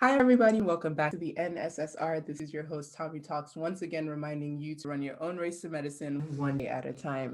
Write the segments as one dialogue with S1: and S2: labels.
S1: Hi, everybody. Welcome back to the NSSR. This is your host, MÍtalks, once again reminding you to run your own race to medicine one day at a time.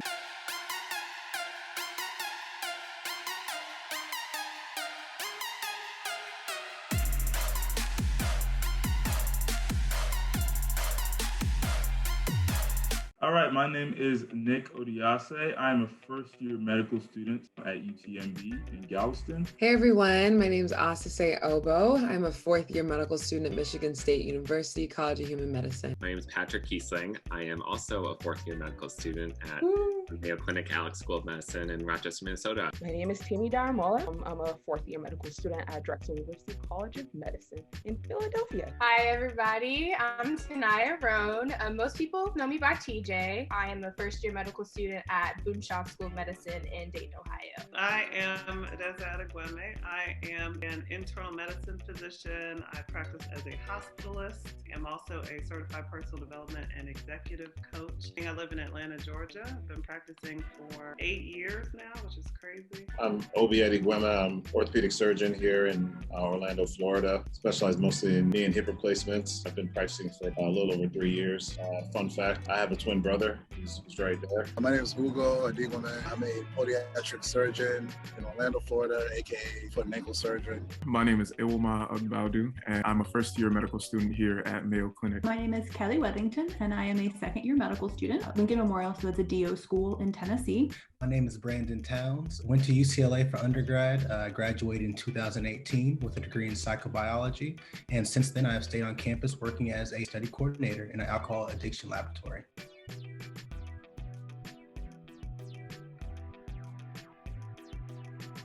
S2: All right, my name is Nick Odiase. I'm a first-year medical student at UTMB in Galveston.
S3: Hey everyone, my name is Osose Oboh. I'm a fourth-year medical student at Michigan State University College of Human Medicine.
S4: My name is Patrick Kiessling. I am also a fourth-year medical student at the Mayo Clinic Alex School of Medicine in Rochester, Minnesota.
S5: My name is Temi Daramola. I'm a fourth-year medical student at Drexel University College of Medicine in Philadelphia.
S6: Hi everybody, I'm Tonia, Rhone. Most people know me by TJ. I am a first-year medical student at Boonshaw School of Medicine in Dayton, Ohio.
S7: I am Adaeze Adigweme. I am an internal medicine physician. I practice as a hospitalist. I'm also a certified personal development and executive coach. I live in Atlanta, Georgia. I've been practicing for 8 years now, which is crazy.
S8: I'm Obi Adigweme. I'm orthopedic surgeon here in Orlando, Florida. Specialize mostly in knee and hip replacements. I've been practicing for a little over 3 years. Fun fact, I have a twin brother who's right there.
S9: My name is Ugo Adigweme. I'm a podiatric surgeon in Orlando, Florida, aka foot and ankle surgeon.
S10: My name is Ewoma Ogbaudu, and I'm a first-year medical student here at Mayo Clinic.
S11: My name is Kelli Wethington, and I am a second-year medical student at Lincoln Memorial, so it's a DO school in Tennessee.
S12: My name is Brandon Towns. Went to UCLA for undergrad, graduated in 2018 with a degree in psychobiology, and since then I have stayed on campus working as a study coordinator in an alcohol addiction laboratory.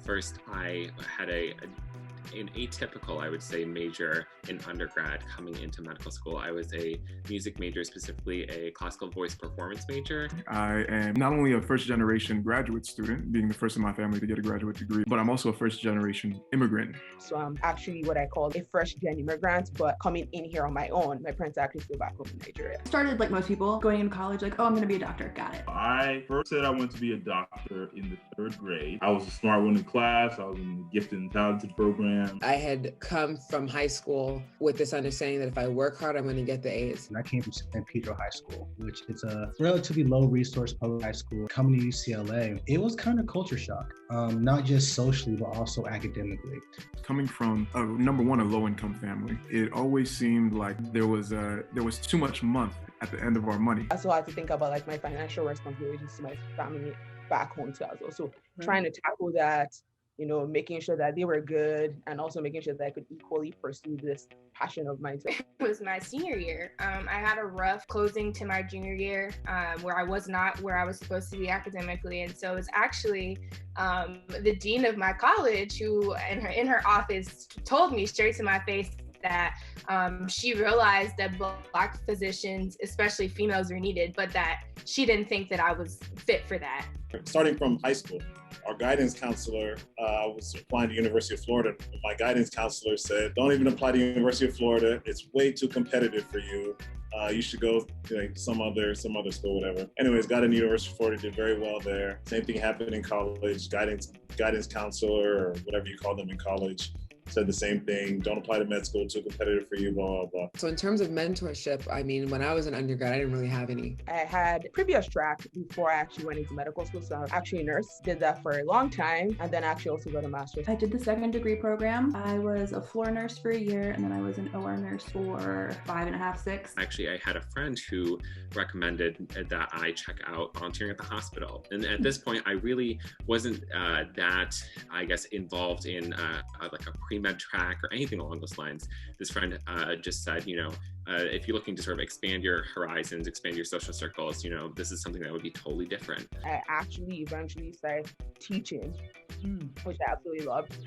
S4: First, I had an atypical, I would say, major in undergrad coming into medical school. I was a music major, specifically a classical voice performance major.
S10: I am not only a first-generation graduate student, being the first in my family to get a graduate degree, but I'm also a first-generation immigrant.
S5: So I'm actually what I call a first-gen immigrant, but coming in here on my own. My parents actually flew back home in Nigeria.
S11: Started like most people, going into college, like, oh, I'm going to be a doctor. Got it.
S2: I first said I wanted to be a doctor in the third grade. I was a smart one in class. I was in the gifted and talented program.
S3: I had come from high school with this understanding that if I work hard, I'm going to get the A's.
S12: And I came from San Pedro High School, which is a relatively low resource public high school. Coming to UCLA, it was kind of culture shock, not just socially, but also academically.
S10: Coming from, number one, a low-income family, it always seemed like there was too much month at the end of our money.
S5: I also had to think about like my financial responsibilities to my family back home too as well. So trying to tackle that, you know, making sure that they were good and also making sure that I could equally pursue this passion of mine.
S6: It was my senior year. I had a rough closing to my junior year where I was not where I was supposed to be academically. And so it's actually the dean of my college who in her office told me straight to my face that she realized that Black physicians, especially females, were needed, but that she didn't think that I was fit for that.
S8: Starting from high school, our guidance counselor was applying to University of Florida. My guidance counselor said, don't even apply to University of Florida. It's way too competitive for you. You should go to some other school, whatever. Anyways, got into University of Florida, did very well there. Same thing happened in college. Guidance counselor, or whatever you call them in college, said the same thing. Don't apply to med school, too competitive for you, blah, blah, blah.
S3: So in terms of mentorship, I mean, when I was an undergrad, I didn't really have any.
S5: I had previous track before I actually went into medical school. So I was actually a nurse, did that for a long time, and then actually also got a master's.
S11: I did the second degree program. I was a floor nurse for a year, and then I was an OR nurse for 5.5, 6.
S4: Actually, I had a friend who recommended that I check out volunteering at the hospital. And at this point, I really wasn't that, I guess, involved in like a pre-med track or anything along those lines. This friend just said, if you're looking to sort of expand your horizons, expand your social circles, this is something that would be totally different.
S5: I actually eventually started teaching, which I absolutely loved.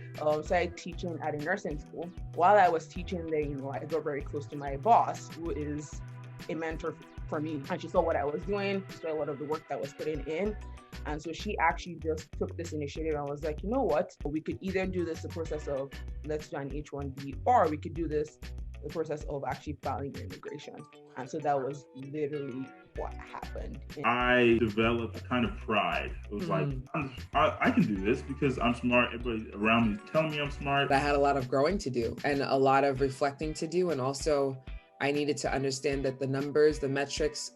S5: Started teaching at a nursing school. While I was teaching there, I got very close to my boss, who is a mentor for me. And she saw what I was doing, she saw a lot of the work that was putting in. And so she actually just took this initiative and was like, you know what? We could either do this the process of let's do an H1B, or we could do this the process of actually filing your immigration. And so that was literally what happened.
S2: I developed a kind of pride. It was like, I can do this because I'm smart. Everybody around me is telling me I'm smart.
S3: I had a lot of growing to do and a lot of reflecting to do. And also I needed to understand that the numbers, the metrics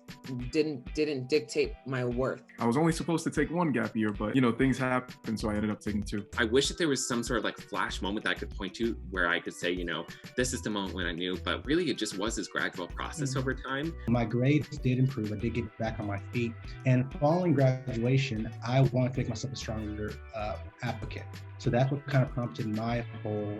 S3: didn't dictate my worth.
S10: I was only supposed to take one gap year, but things happened, so I ended up taking two.
S4: I wish that there was some sort of like flash moment that I could point to where I could say, this is the moment when I knew, but really it just was this gradual process over time.
S12: My grades did improve. I did get back on my feet. And following graduation, I wanted to make myself a stronger applicant. So that's what kind of prompted my whole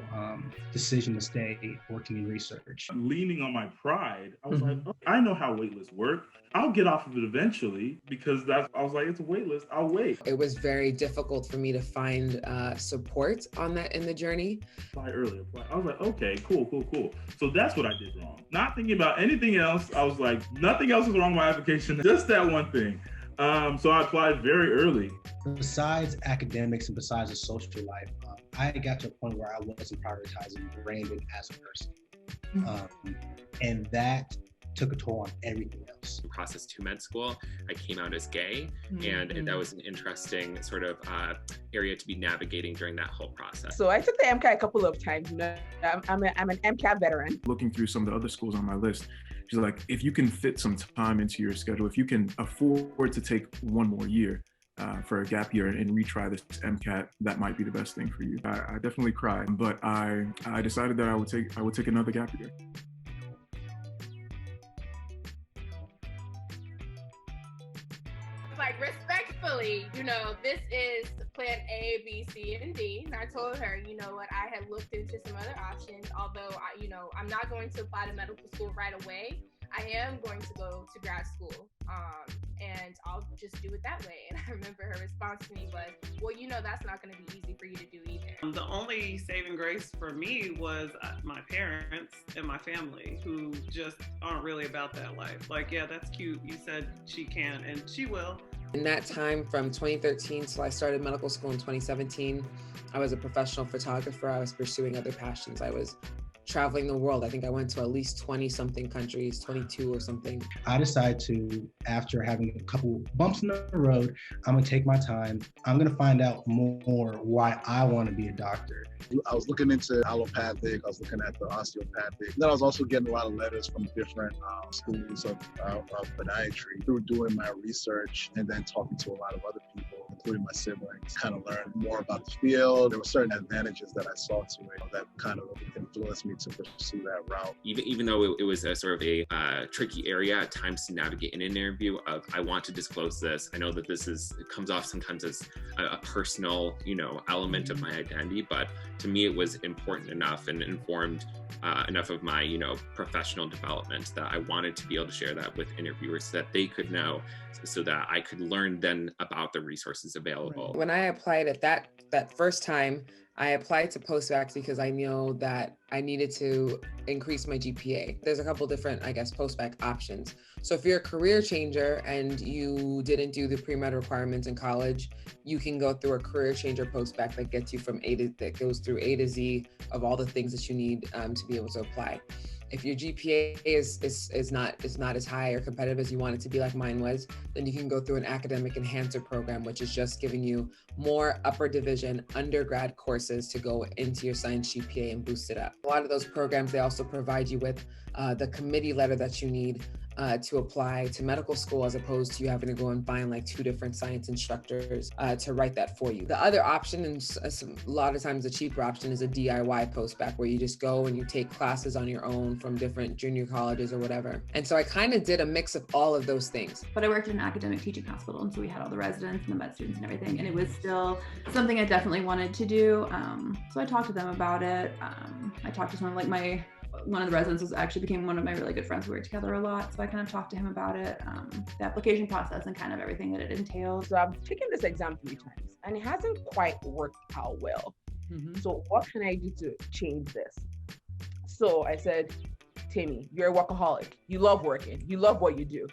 S12: decision to stay working in research.
S2: Leaning on my pride, I was like, I know how waitlists work. I'll get off of it eventually because I was like, it's a waitlist, I'll wait.
S3: It was very difficult for me to find support on that in the journey.
S2: Apply early. I was like, okay, cool. So that's what I did wrong. Not thinking about anything else. I was like, nothing else is wrong with my application, just that one thing. So I applied very early.
S12: Besides academics and besides the social life, I got to a point where I wasn't prioritizing Brandon as a person. And that took a toll on everything else.
S4: Process to med school, I came out as gay, and that was an interesting sort of area to be navigating during that whole process.
S5: So I took the MCAT a couple of times. I'm an MCAT veteran.
S10: Looking through some of the other schools on my list, she's like, if you can fit some time into your schedule, if you can afford to take one more year for a gap year and retry this MCAT, that might be the best thing for you. I definitely cried, but I decided that I would take another gap year.
S6: Like, respectfully, this is plan A, B, C, and D. And I told her, you know what, I had looked into some other options, although I'm not going to apply to medical school right away. I am going to go to grad school, and I'll just do it that way. And I remember her response to me was, well, that's not going to be easy for you to do either.
S7: The only saving grace for me was my parents and my family, who just aren't really about that life. Like, yeah, that's cute. You said she can, and she will.
S3: In that time from 2013 till I started medical school in 2017, I was a professional photographer. I was pursuing other passions. I was traveling the world. I think I went to at least 20 something countries, 22 or something.
S12: I decided to, after having a couple bumps in the road, I'm gonna take my time. I'm gonna find out more why I want to be a doctor.
S9: I was looking into allopathic, I was looking at the osteopathic. Then I was also getting a lot of letters from different schools of podiatry. Through doing my research and then talking to a lot of other people, including my siblings, kind of learned more about the field. There were certain advantages that I saw to it that kind of influenced me to pursue that route.
S4: Even though it was a sort of a tricky area at times to navigate in an interview of, I want to disclose this. I know that it comes off sometimes as a personal, element of my identity, but to me it was important enough and informed enough of my, professional development that I wanted to be able to share that with interviewers so that they could know, so that I could learn then about the resources available.
S3: When I applied at that first time, I applied to postbac because I knew that I needed to increase my GPA. There's a couple different, postbac options. So if you're a career changer and you didn't do the pre-med requirements in college, you can go through a career changer postbac that gets you that goes through A to Z of all the things that you need to be able to apply. If your GPA is not as high or competitive as you want it to be, like mine was, then you can go through an academic enhancer program, which is just giving you more upper division undergrad courses to go into your science GPA and boost it up. A lot of those programs, they also provide you with the committee letter that you need to apply to medical school, as opposed to you having to go and find like 2 different science instructors to write that for you. The other option, and a lot of times the cheaper option, is a DIY postbac, where you just go and you take classes on your own from different junior colleges or whatever. And so I kind of did a mix of all of those things.
S11: But I worked in an academic teaching hospital, and so we had all the residents and the med students and everything, and it was still something I definitely wanted to do. So I talked to them about it. I talked to someone like one of the residents became one of my really good friends. We worked together a lot. So I kind of talked to him about it, the application process and kind of everything that it entails.
S5: So I've taken this exam 3 times and it hasn't quite worked out well. So what can I do to change this? So I said, Temi, you're a workaholic. You love working. You love what you do.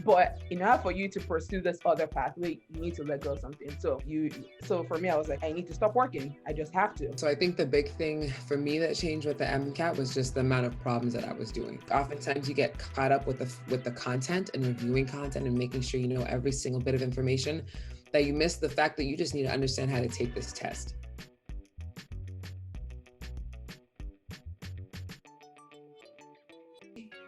S5: But in order for you to pursue this other pathway, you need to let go of something. So for me, I was like, I need to stop working. I just have to.
S3: So I think the big thing for me that changed with the MCAT was just the amount of problems that I was doing. Oftentimes you get caught up with the content and reviewing content and making sure you know every single bit of information that you miss the fact that you just need to understand how to take this test.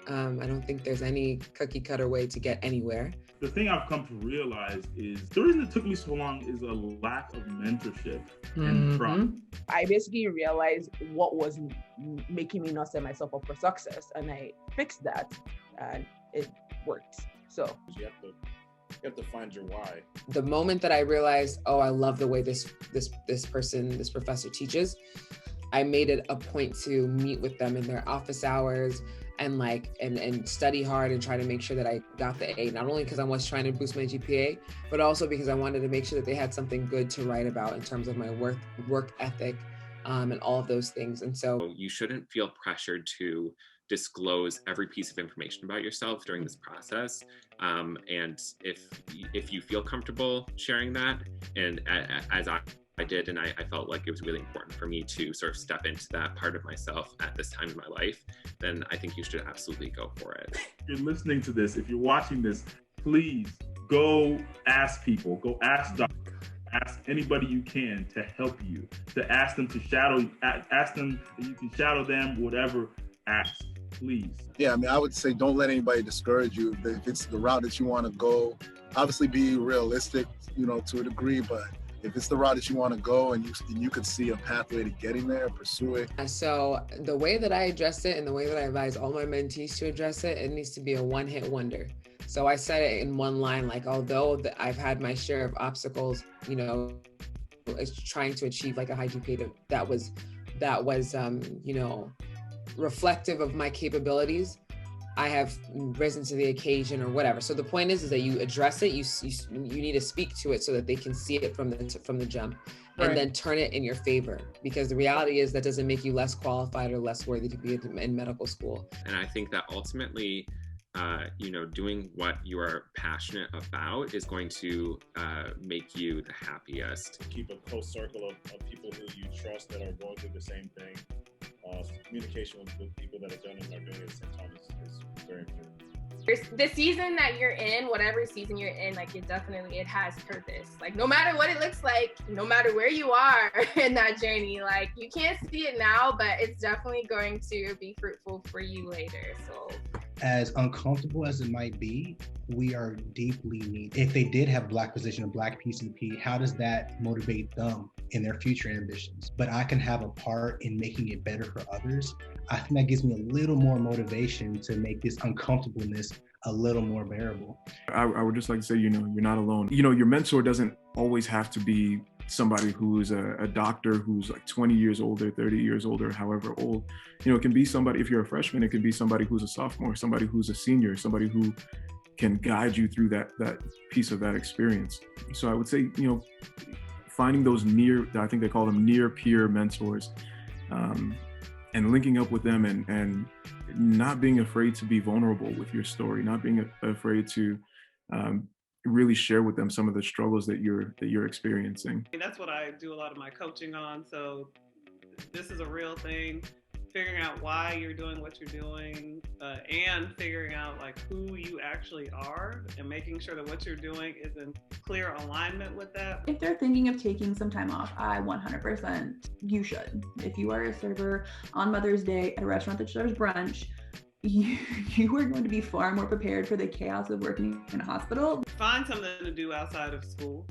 S3: I don't think there's any cookie cutter way to get anywhere.
S2: The thing I've come to realize is the reason it took me so long is a lack of mentorship and trust.
S5: I basically realized what was making me not set myself up for success, and I fixed that, and it worked. So
S8: you have to find your why.
S3: The moment that I realized, oh, I love the way this professor teaches, I made it a point to meet with them in their office hours and study hard and try to make sure that I got the A, not only because I was trying to boost my GPA, but also because I wanted to make sure that they had something good to write about in terms of my work ethic and all of those things. And so
S4: you shouldn't feel pressured to disclose every piece of information about yourself during this process. And if you feel comfortable sharing that, and as I did, and I felt like it was really important for me to sort of step into that part of myself at this time in my life, then I think you should absolutely go for it.
S2: If you're listening to this, if you're watching this, please go ask people, go ask doctors, ask anybody you can to help you, to ask them to ask them that you can shadow them, whatever, ask, please.
S9: Yeah, I mean, I would say don't let anybody discourage you. If it's the route that you want to go, obviously be realistic, to a degree, but if it's the route that you want to go and you could see a pathway to getting there, pursue it.
S3: So the way that I address it and the way that I advise all my mentees to address it, it needs to be a one-hit wonder. So I said it in one line, like, although I've had my share of obstacles, trying to achieve like a high GPA that was reflective of my capabilities, I have risen to the occasion or whatever. So the point is that you address it, you need to speak to it so that they can see it from the jump, and then turn it in your favor. Because the reality is that doesn't make you less qualified or less worthy to be in medical school.
S4: And I think that ultimately, doing what you are passionate about is going to make you the happiest.
S8: Keep a close circle of people who you trust that are going through the same thing. Communication with people that have done it and are doing it at the same time is very important.
S6: The season that you're in, whatever season you're in, like it has purpose. Like no matter what it looks like, no matter where you are in that journey, like you can't see it now, but it's definitely going to be fruitful for you later. So
S12: as uncomfortable as it might be, we are deeply needed. If they did have Black position or Black PCP, how does that motivate them in their future ambitions? But I can have a part in making it better for others. I think that gives me a little more motivation to make this uncomfortableness a little more bearable.
S10: I would just like to say, you're not alone. Your mentor doesn't always have to be somebody who's a doctor who's like 20 years older, 30 years older, however old. It can be somebody, if you're a freshman, it could be somebody who's a sophomore, somebody who's a senior, somebody who can guide you through that piece of that experience. So I would say, finding those I think they call them near peer mentors, and linking up with them and not being afraid to be vulnerable with your story, not being afraid to really share with them some of the struggles that you're experiencing.
S7: That's what I do a lot of my coaching on. So this is a real thing. Figuring out why you're doing what you're doing, and figuring out like who you actually are, and making sure that what you're doing is in clear alignment with that.
S11: If they're thinking of taking some time off, 100% you should. If you are a server on Mother's Day at a restaurant that serves brunch, you are going to be far more prepared for the chaos of working in a hospital.
S7: Find something to do outside of school,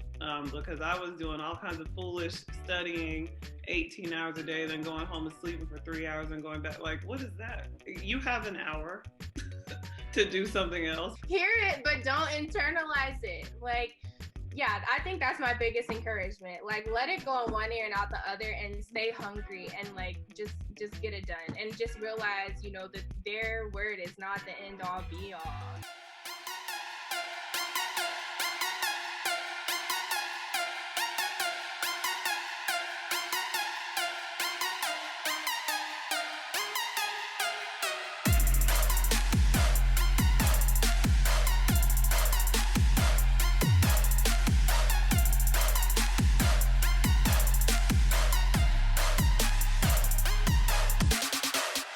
S7: because I was doing all kinds of foolish studying 18 hours a day, then going home and sleeping for 3 hours and going back. Like, what is that? You have an hour to do something else.
S6: Hear it, but don't internalize it. Like, yeah, I think that's my biggest encouragement. Like, let it go in one ear and out the other, and stay hungry, and like just get it done, and just realize, that their word is not the end all be all.